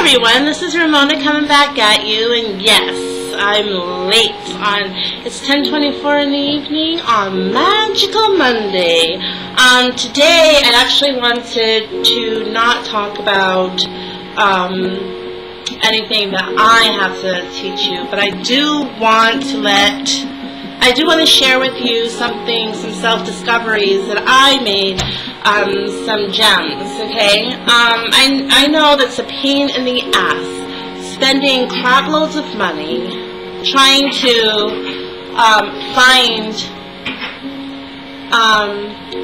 everyone, this is Ramona coming back at you, and yes, I'm late. It's 10:24 in the evening on Magical Monday. Today I actually wanted to not talk about anything that I have to teach you, but I do want to share with you some self-discoveries that I made, some gems, okay? I know that's a pain in the ass, spending crap loads of money, trying to find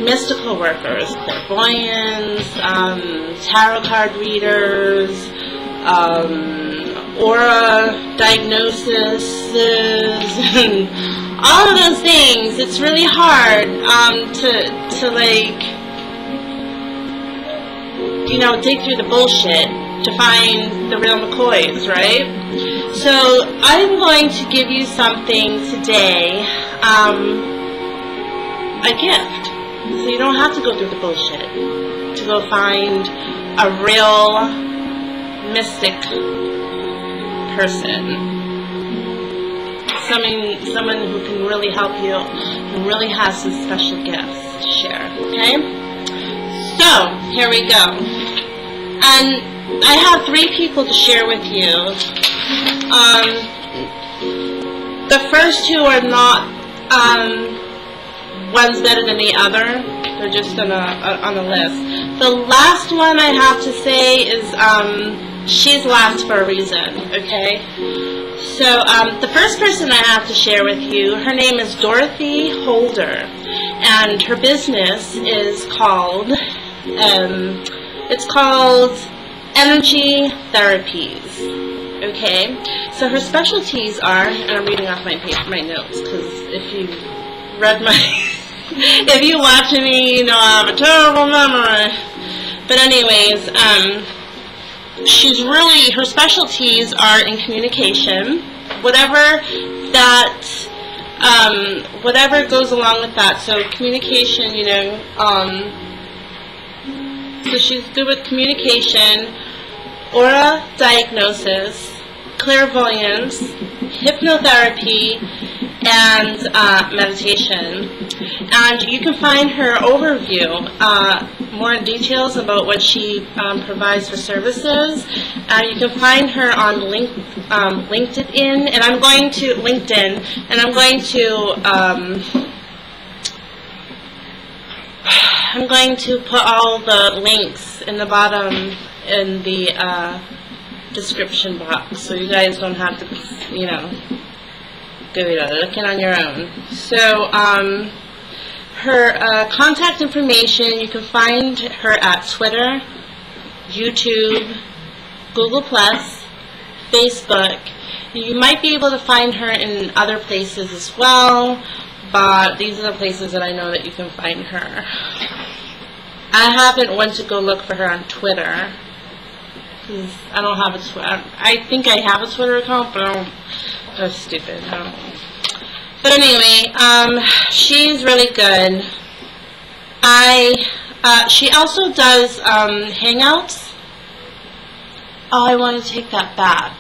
mystical workers, clairvoyants, tarot card readers, aura diagnoses, and all of those things. It's really hard to like, you know, dig through the bullshit to find the real McCoys, right? So I'm going to give you something today, a gift, so you don't have to go through the bullshit to go find a real mystic person. Someone who can really help you, who really has some special gifts to share, okay? So, here we go. And I have 3 people to share with you. The first 2 are not one's better than the other. They're just on a list. The last one I have to say is she's last for a reason, okay? So the first person I have to share with you, her name is Dorothy Holder, and her business is called, Energy Therapies, okay? So her specialties are, and I'm reading off my notes, because if you read if you watch me, you know I have a terrible memory. But anyways, her specialties are in communication, whatever goes along with that. So communication, you know, so she's good with communication, aura diagnosis, clairvoyance, hypnotherapy, and meditation. And you can find her overview, more details about what she provides for services. You can find her on LinkedIn, and I'm going to put all the links in the bottom in the description box, so you guys don't have to, you know, go looking on your own. So her contact information, you can find her at Twitter, YouTube, Google+, Facebook. You might be able to find her in other places as well, but these are the places that I know that you can find her. I haven't went to go look for her on Twitter, because I don't have a Twitter. I think I have a Twitter account, but that's stupid. I don't know. But anyway, she's really good. She also does hangouts. Oh, I want to take that back.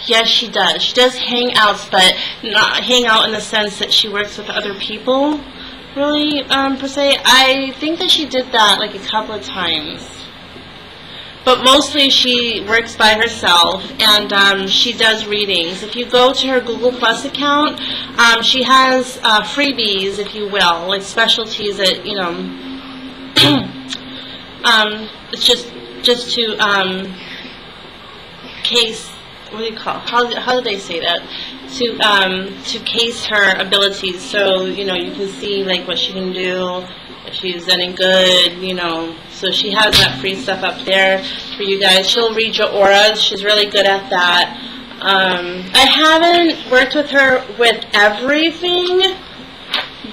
Yes, she does. She does hangouts, but not hang out in the sense that she works with other people, really, per se. I think that she did that like a couple of times. But mostly she works by herself, and she does readings. If you go to her Google Plus account, she has freebies, if you will, like specialties that, you know, it's just to case, what do you call, how do they say that? To case her abilities, so, you know, you can see like what she can do, if she's any good, you know. So she has that free stuff up there for you guys. She'll read your auras. She's really good at that. I haven't worked with her with everything,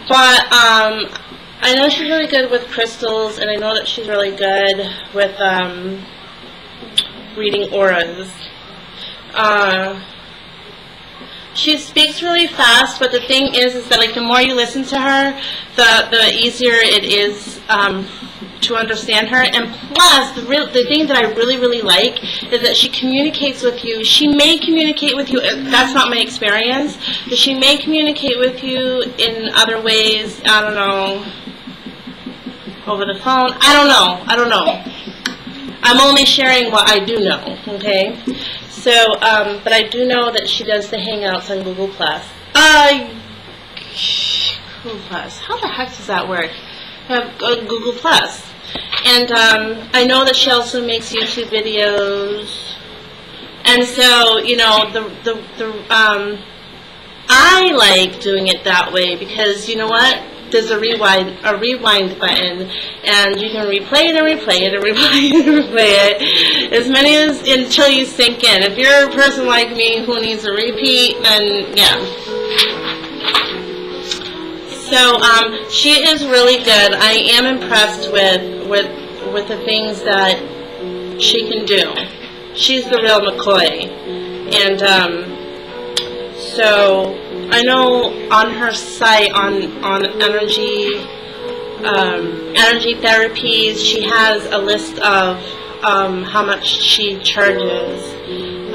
but I know she's really good with crystals, and I know that she's really good with reading auras. She speaks really fast, but the thing is that like the more you listen to her, the easier it is to understand her. And plus, the thing that I really like is that she communicates with you. She may communicate with you, that's not my experience, but she may communicate with you in other ways, I don't know, over the phone, I don't know. I'm only sharing what I do know, okay? So, but I do know that she does the Hangouts on Google+. Google+, how the heck does that work? Google+. And I know that she also makes YouTube videos. And so, you know, I like doing it that way because, you know what? There's a rewind button, and you can replay it and replay it and replay it and replay it as many as until you sink in. If you're a person like me who needs a repeat, then yeah. So she is really good. I am impressed with the things that she can do. She's the real McCoy, and so I know on her site on energy therapies, she has a list of how much she charges.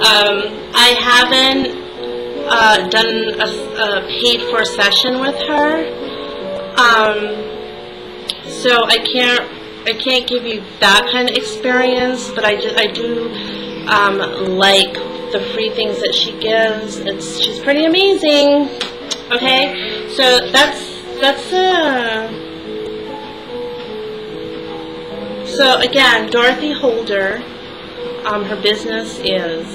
I haven't done a paid for session with her, so I can't give you that kind of experience, but I do like the free things that she gives. She's pretty amazing. Okay, so so again, Dorothy Holder. Her business is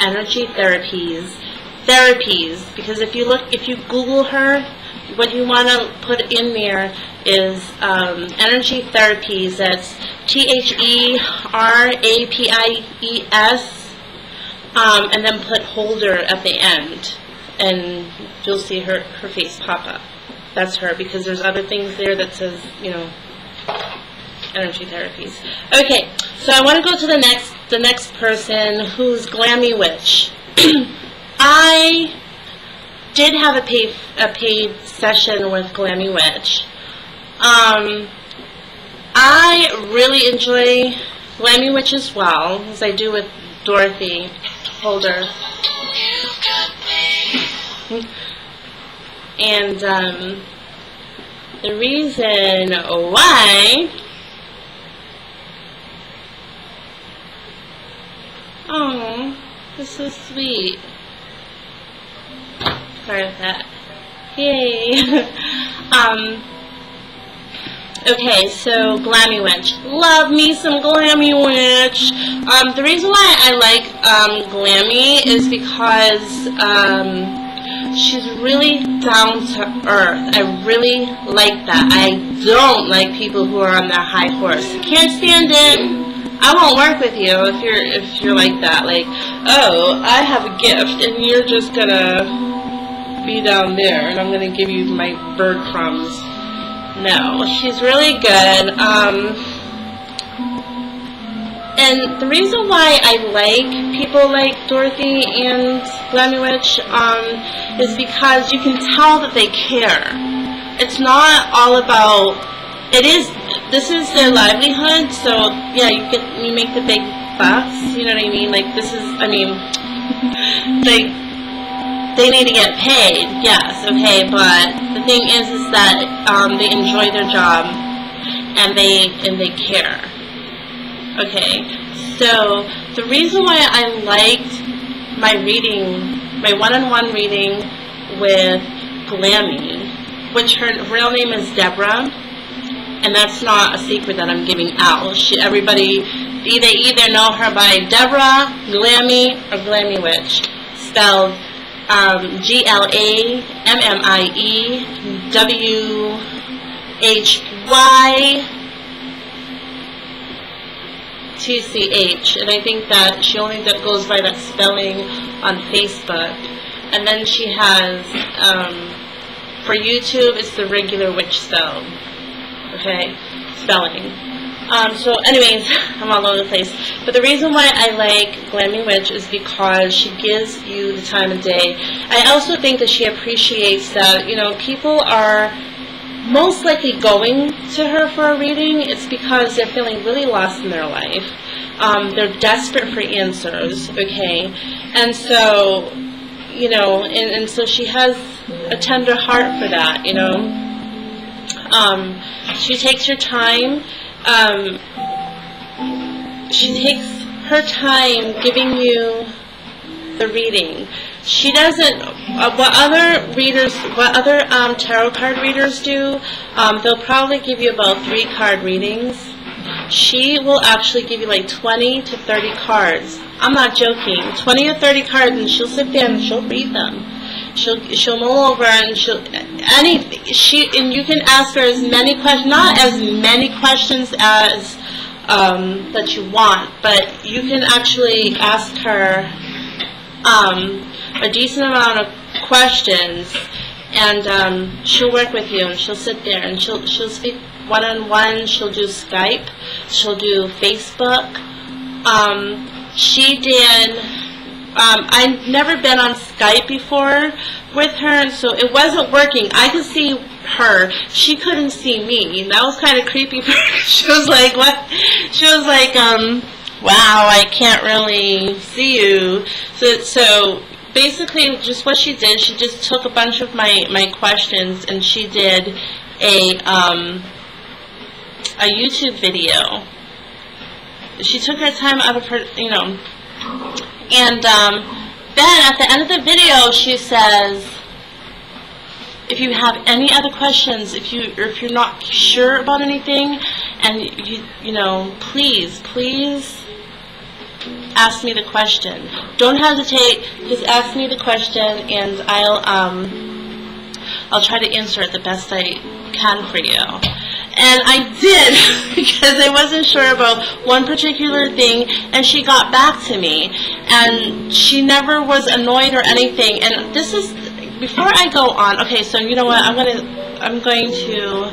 energy therapies, because if you Google her, what you want to put in there is energy therapies. That's THERAPIES, and then put Holder at the end, and you'll see her face pop up. That's her, because there's other things there that says, you know, energy therapies. Okay, so I want to go to the next person, who's Glammie Witch. I did have a paid session with Glammie Witch. I really enjoy Glammie Witch as well, as I do with Dorothy Holder. And the reason why, oh, that's so sweet. Sorry about that. Yay. Okay, so Glammie Witch. Love me some Glammie Witch. The reason why I like Glammie is because she's really down to earth. I really like that. I don't like people who are on their high horse. Can't stand it. I won't work with you if you're like that. Like, oh, I have a gift and you're just gonna be down there and I'm gonna give you my bird crumbs. No, she's really good. And the reason why I like people like Dorothy and Glammie Witch is because you can tell that they care. It's not all about, this is their livelihood, so yeah, you make the big bucks, you know what I mean? Like, this is, I mean, they need to get paid, yes, okay, but the thing is that they enjoy their job and they care. Okay, so the reason why I liked my one-on-one reading with Glammie, which her real name is Deborah, and that's not a secret that I'm giving out. Everybody either know her by Deborah, Glammie, or Glammie Witch, spelled GLAMMIEWYTCH, and I think that she only goes by that spelling on Facebook. And then she has, for YouTube, it's the regular witch spelling. So anyways, I'm all over the place. But the reason why I like Glammie Witch is because she gives you the time of day. I also think that she appreciates that, you know, people are most likely going to her for a reading. It's because they're feeling really lost in their life. They're desperate for answers, okay? And so, you know, and so she has a tender heart for that, you know. She takes her time. She takes her time giving you the reading. She doesn't, what other tarot card readers do, they'll probably give you about 3 card readings. She will actually give you like 20 to 30 cards. I'm not joking. 20 or 30 cards, and she'll sit there and she'll read them. She'll mull over and and you can ask her as many questions, not as many questions as that you want, but you can actually ask her a decent amount of questions, and she'll work with you, and she'll sit there and she'll speak one-on-one. She'll do Skype, she'll do Facebook. She did. I've never been on Skype before with her, and so it wasn't working. I could see her. She couldn't see me. That was kind of creepy for her. She was like, what? She was like, wow, I can't really see you. So basically, just what she did, she just took a bunch of my questions, and she did a YouTube video. She took her time out of her, you know, and then at the end of the video, she says, if you have any other questions, if you're not sure about anything, and you know, please ask me the question. Don't hesitate. Just ask me the question, and I'll try to answer it the best I can for you. And I did, because I wasn't sure about one particular thing, and she got back to me, and she never was annoyed or anything. And this is, before I go on, okay, so you know what, I'm going to,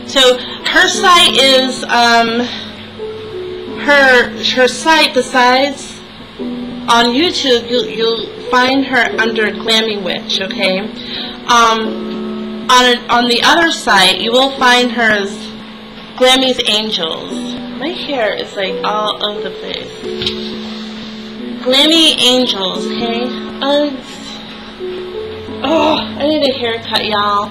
so her site is, her site, besides on YouTube, you'll find her under Glammie Witch, okay? On the other site, you will find her as glammiesangels. My hair is like all over the place. Glammiesangels, okay? Oh, I need a haircut, y'all.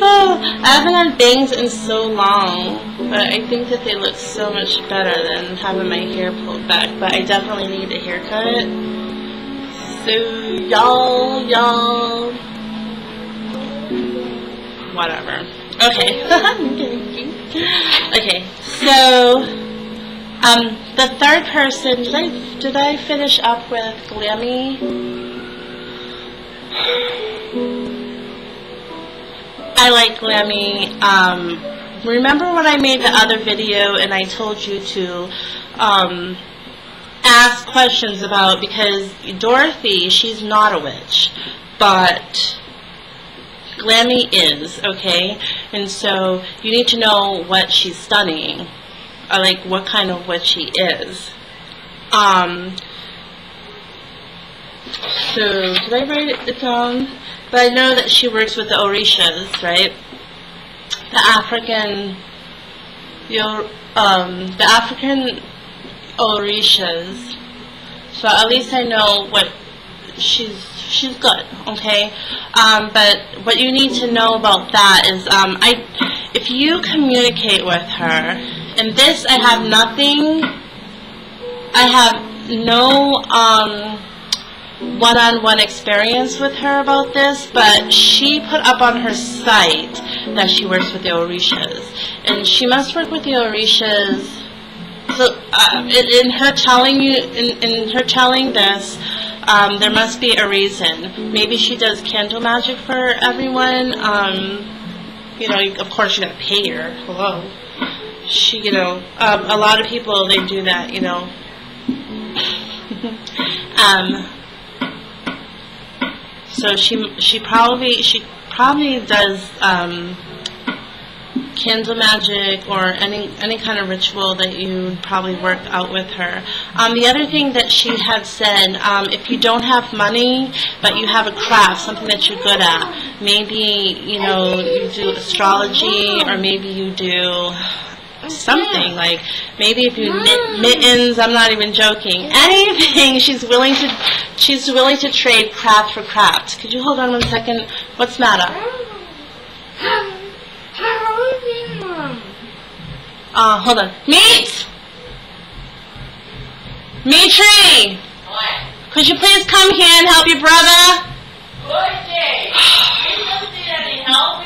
Oh, I haven't had bangs in so long, but I think that they look so much better than having my hair pulled back. But I definitely need a haircut. So y'all, whatever. Okay. Okay. So the third person. Did I finish up with Glammie? I like Glammie. Remember when I made the other video and I told you to ask questions about, because Dorothy, she's not a witch, but Glammie is, okay? And so you need to know what she's studying, like what kind of witch she is. So did I write it down? But I know that she works with the Orishas, right? The African Orishas. So at least I know what she's good, okay? But what you need to know about that is, if you communicate with her, and this I have no one-on-one experience with her about this, but she put up on her site that she works with the Orishas, and she must work with the Orishas. So in her telling you, in her telling this, there must be a reason. Maybe she does candle magic for everyone. You know, of course you gotta pay her. Hello. She, you know, a lot of people, they do that, you know. So she probably does candle magic or any kind of ritual that you probably work out with her. The other thing that she had said, if you don't have money but you have a craft, something that you're good at, maybe you do astrology, or maybe you do something like, maybe if you knit mittens, I'm not even joking, anything. She's willing to trade craft for craft. Could you hold on 1 second? What's the matter? Hold on. Meat! Meatry! What? Could you please come here and help your brother? Dorothy! We don't need any help. We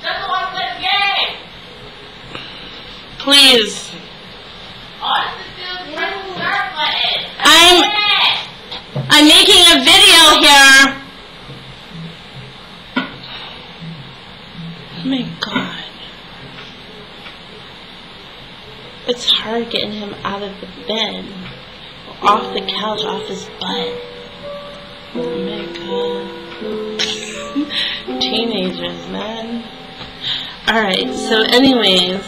just want to play the game. Please. All this is do is press the start button. I'm making a video here. Oh my God. It's hard getting him out of the bed, off the couch, off his butt. Oh my God. Teenagers, man. Alright, so anyways,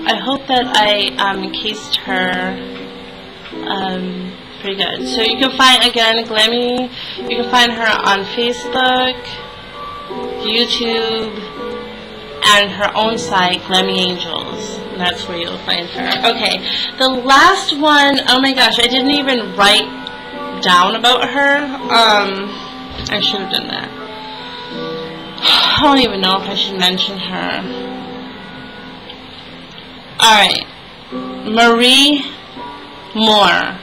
I hope that I encased her pretty good. So you can find, again, Glammie, you can find her on Facebook, YouTube, and her own site, Glammie Angels. And that's where you'll find her. Okay, the last one, oh my gosh, I didn't even write down about her. I should have done that. I don't even know if I should mention her. Alright, Marie Moore.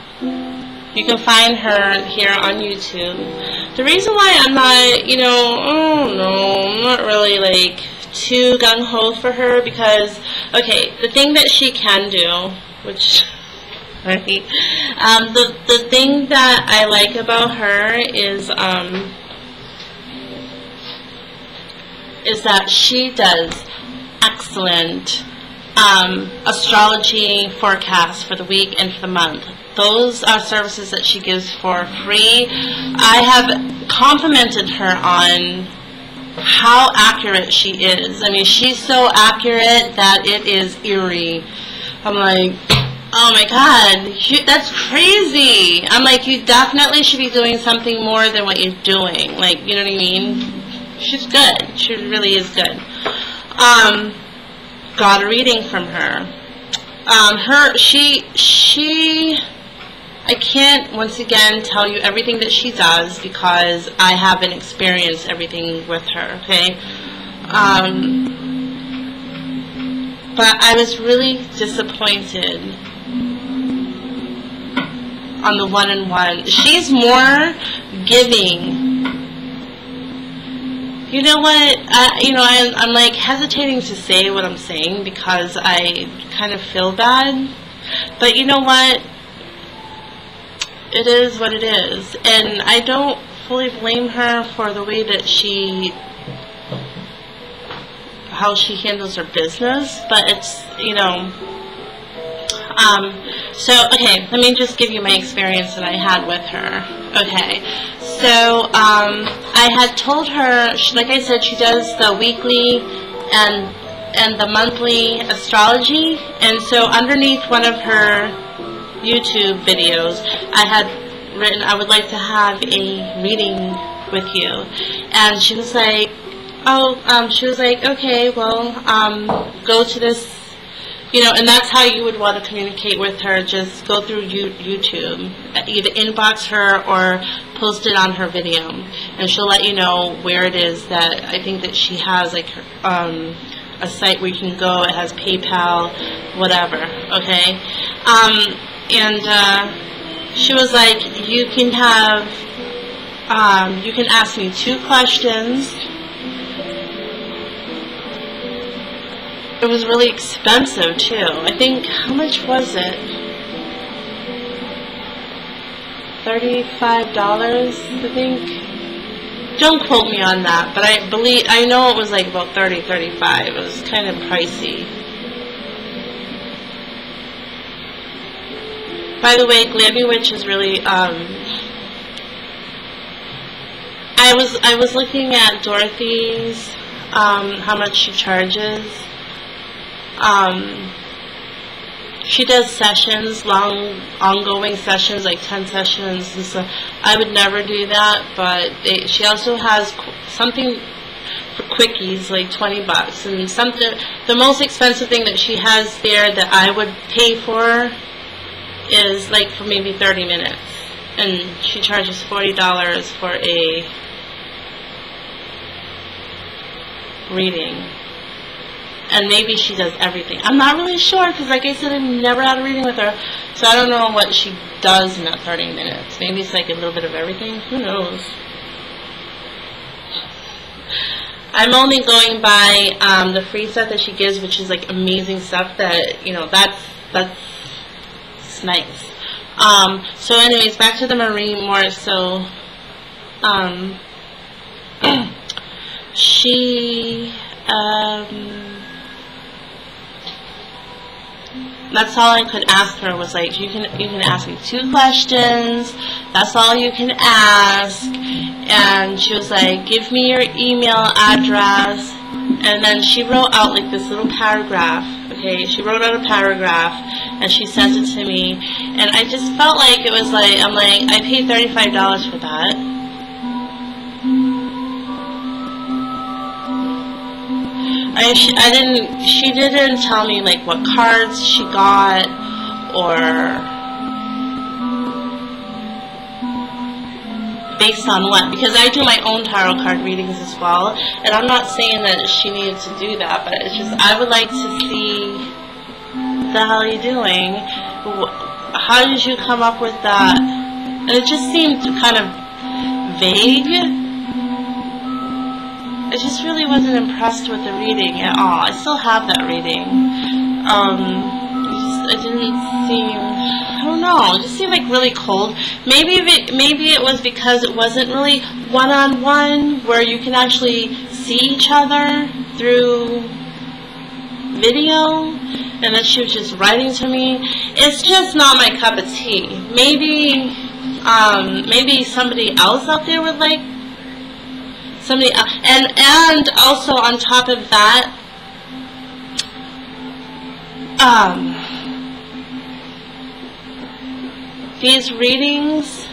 You can find her here on YouTube. The reason why I'm not, I'm not really like too gung-ho for her, because, okay, the thing that she can do, which, right, the thing that I like about her is that she does excellent astrology forecasts for the week and for the month. Those are services that she gives for free. I have complimented her on how accurate she is. I mean, she's so accurate that it is eerie. I'm like, oh my God, that's crazy. I'm like, you definitely should be doing something more than what you're doing. Like, you know what I mean? She's good. She really is good. Got a reading from her. I can't, once again, tell you everything that she does because I haven't experienced everything with her, okay? But I was really disappointed on the one-on-one. She's more giving. You know what? I'm like hesitating to say what I'm saying because I kind of feel bad. But you know what? It is what it is, and I don't fully blame her for the way that how she handles her business, but it's, so, okay, let me just give you my experience that I had with her. Okay, so, I had told her, like I said, she does the weekly and the monthly astrology, and so underneath one of her YouTube videos, I had written, I would like to have a reading with you. And she was like, okay, well, go to this, and that's how you would want to communicate with her. Just go through YouTube, either inbox her or post it on her video, and she'll let you know where it is that I think that she has, like, a site where you can go. It has PayPal, whatever, okay? And she was like, you can ask me 2 questions. It was really expensive too. I think, how much was it? $35, I think. Don't quote me on that, but I know it was like about $30, $35. It was kind of pricey. By the way, Glammie Witch is really I was looking at Dorothy's, how much she charges. She does sessions, long, ongoing sessions, like 10 sessions, and so I would never do that, but she also has something for quickies, like $20, and something, the most expensive thing that she has there that I would pay for is like for maybe 30 minutes, and she charges $40 for a reading. And maybe she does everything. I'm not really sure, because like I said, I've never had a reading with her, so I don't know what she does in that 30 minutes. Maybe it's like a little bit of everything. Who knows? I'm only going by the free stuff that she gives, which is like amazing stuff that, you know, that's nice. So anyways, back to the Marie more. So she that's all I could ask her was like, you can ask me 2 questions. That's all you can ask. And she was like, give me your email address. And then she wrote out like this little paragraph. Okay, she wrote out a paragraph and she sent it to me. And I just felt like it was like, I'm like, I paid $35 for that. She didn't tell me like what cards she got or based on what, because I do my own tarot card readings as well, and I'm not saying that she needed to do that, but it's just I would like to see what the hell are you doing? How did you come up with that? And it just seemed kind of vague. I just really wasn't impressed with the reading at all. I still have that reading. It didn't seem, I don't know, it just seemed like really cold. Maybe it was because it wasn't really one-on-one, where you can actually see each other through video, and that she was just writing to me. It's just not my cup of tea. Maybe somebody else out there would like somebody else. And also on top of that, these readings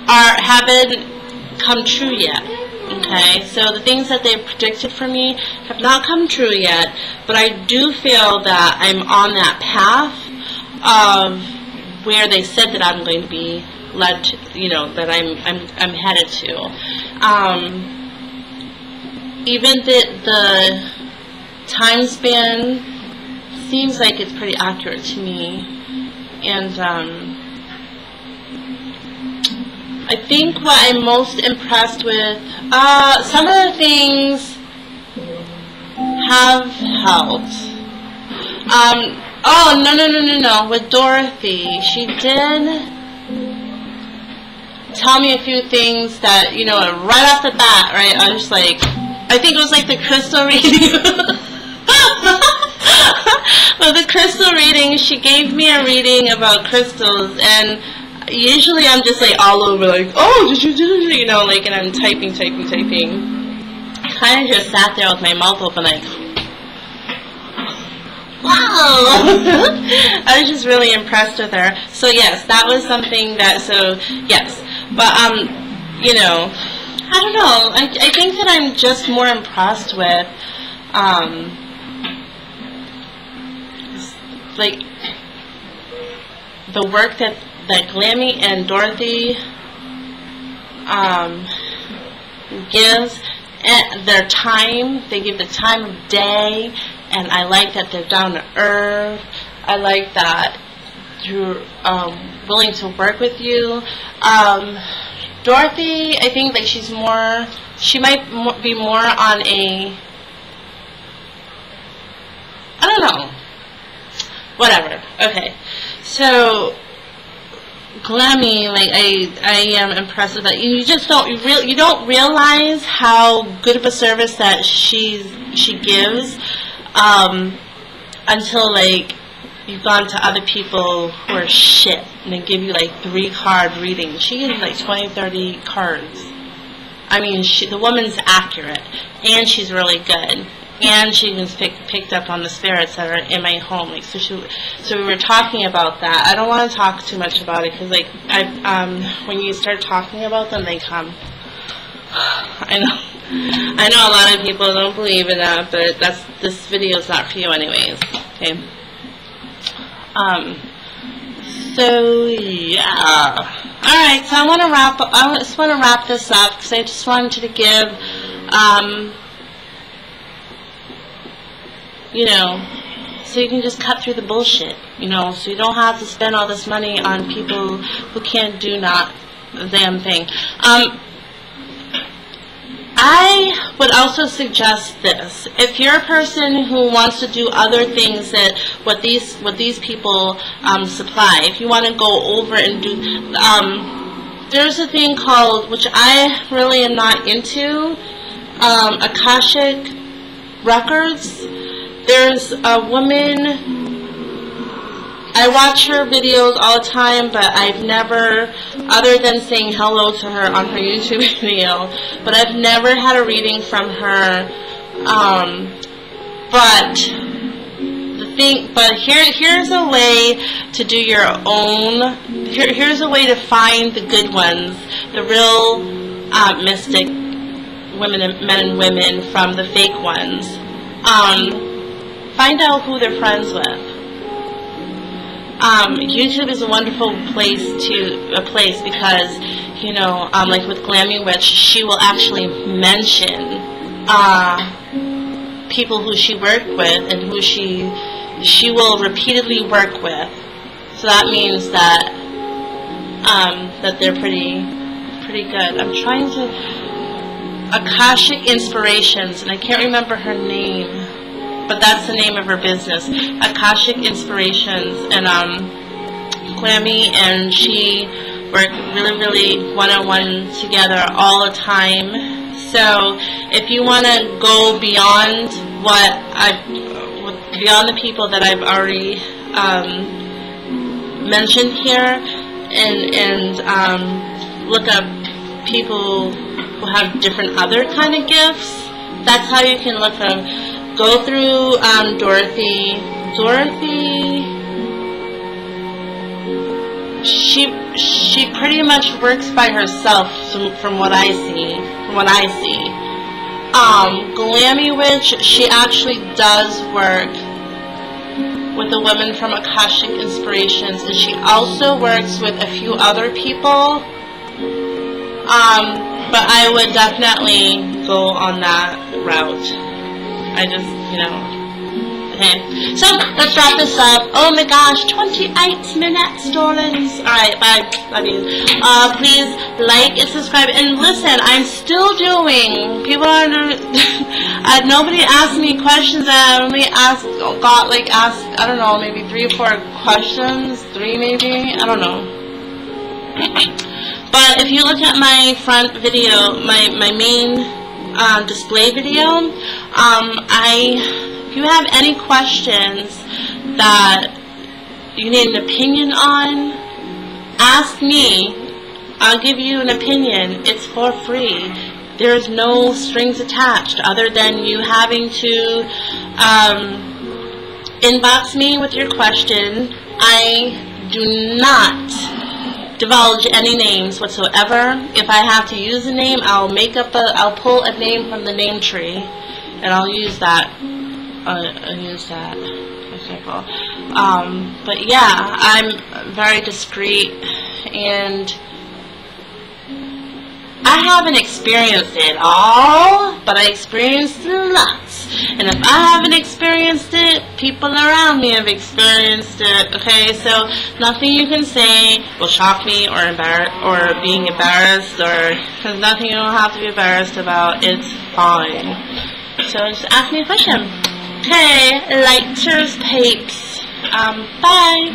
haven't come true yet. Okay, so the things that they've predicted for me have not come true yet, but I do feel that I'm on that path of where they said that I'm going to be led to, you know, that I'm headed to. Even the time span seems like it's pretty accurate to me, and I think what I'm most impressed with, some of the things have helped. Oh, no. With Dorothy, she did tell me a few things that, you know, right off the bat, right, I was like, I think it was like the crystal reading. With the crystal reading, she gave me a reading about crystals, and usually I'm just like all over, like, oh, you know, like, and I'm typing. I kind of just sat there with my mouth open, like, wow. I was just really impressed with her. So yes, that was something that, so yes, but you know, I don't know, I think that I'm just more impressed with like the work that Glammie and Dorothy gives, and their time. They give the time of day, and I like that they're down to earth. I like that you're willing to work with you. Dorothy, I think like she might be more on a, I don't know, whatever. Okay, so Glammie, like I am impressed with that. You just you don't realize how good of a service that she gives until like you've gone to other people who are shit, and they give you like 3-card readings. She gives like 20, 30 cards. I mean, the woman's accurate, and she's really good, and she was picked up on the spirits that are in my home. Like, so we were talking about that. I don't want to talk too much about it because, like, when you start talking about them, they come. I know a lot of people don't believe in that, but this video is not for you, anyways. Okay. So yeah. Alright, so I just want to wrap this up because I just wanted to give, you know, so you can just cut through the bullshit, you know, so you don't have to spend all this money on people who can't do not a damn thing. I would also suggest this. If you're a person who wants to do other things that what these people supply, if you want to go over and do, there's a thing called, which I really am not into, Akashic Records. There's a woman, I watch her videos all the time, but I've never, other than saying hello to her on her YouTube video, but I've never had a reading from her. But here's a way to do your own. Here's a way to find the good ones, the real mystic women, men and women, from the fake ones. Find out who they're friends with. YouTube is a wonderful place because, you know, like with Glammie Witch, she will actually mention people who she worked with and who she will repeatedly work with. So that means that that they're pretty good. I'm trying to Akashic Inspirations, and I can't remember her name. But that's the name of her business, Akashic Inspirations, and Glammie and she work really one-on-one together all the time. So if you want to go beyond beyond the people that I've already mentioned here, and look up people who have different other kind of gifts, that's how you can look for them. Go through Dorothy. Dorothy, she pretty much works by herself from what I see. Glammie Witch, she actually does work with the women from Akashic Inspirations, and she also works with a few other people. But I would definitely go on that route. I just, you know, okay. So, let's wrap this up. Oh my gosh, 28 minutes, darlings. Alright, bye. Love you. Please like and subscribe. And listen, I'm still doing, people are, nobody asked me questions. I only asked, I don't know, maybe 3 or 4 questions. 3 maybe? I don't know. But if you look at my front video, my main display video, if you have any questions that you need an opinion on, ask me. I'll give you an opinion. It's for free. There's no strings attached other than you having to inbox me with your question. I do not divulge any names whatsoever. If I have to use a name, I'll pull a name from the name tree, and I'll use that. Example. But yeah, I'm very discreet, and I haven't experienced it all, but I experienced lots. And if I haven't experienced it, people around me have experienced it. Okay, so nothing you can say will shock me or being embarrassed, or there's nothing you don't have to be embarrassed about. It's fine. So just ask me a question. Okay, lighters, papes. Bye.